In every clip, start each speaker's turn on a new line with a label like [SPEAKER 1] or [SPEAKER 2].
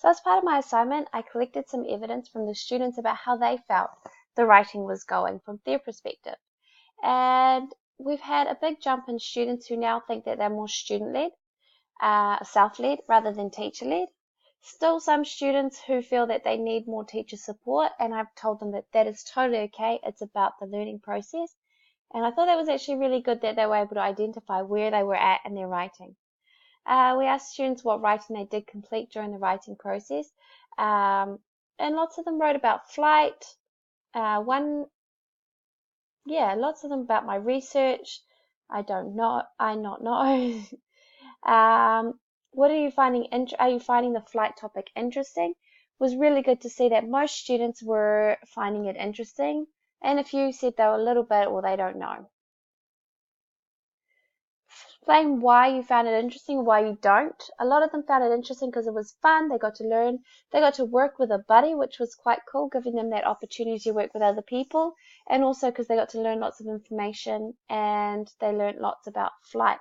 [SPEAKER 1] So as part of my assignment, I collected some evidence from the students about how they felt the writing was going from their perspective. And we've had a big jump in students who now think that they're more student-led, self-led rather than teacher-led. Still some students who feel that they need more teacher support, and I've told them that that is totally okay. It's about the learning process. And I thought that was actually really good that they were able to identify where they were at in their writing. We asked students what writing they did complete during the writing process, and lots of them wrote about flight. Lots of them about my research. I not know. What are you finding? Are you finding the flight topic interesting? It was really good to see that most students were finding it interesting, and a few said they were a little bit or they don't know. Explain why you found it interesting, why you don't. A lot of them found it interesting because it was fun. They got to learn. They got to work with a buddy, which was quite cool, giving them that opportunity to work with other people. And also because they got to learn lots of information and they learned lots about flight.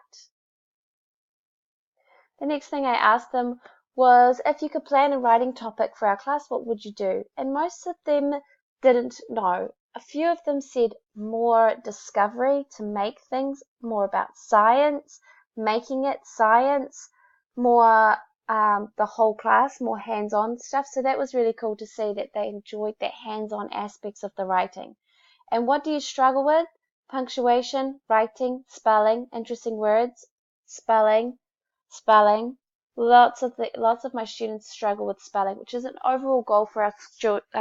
[SPEAKER 1] The next thing I asked them was, if you could plan a writing topic for our class, what would you do? And most of them didn't know. A few of them said more discovery, to make things, more about science, making it science, more the whole class, more hands-on stuff. So that was really cool to see that they enjoyed the hands-on aspects of the writing. And what do you struggle with? Punctuation, writing, spelling, interesting words, spelling. Lots of my students struggle with spelling, which is an overall goal for our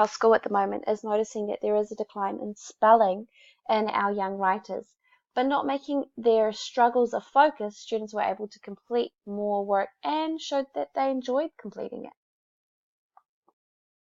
[SPEAKER 1] school at the moment, is noticing that there is a decline in spelling in our young writers. But not making their struggles a focus, students were able to complete more work and showed that they enjoyed completing it.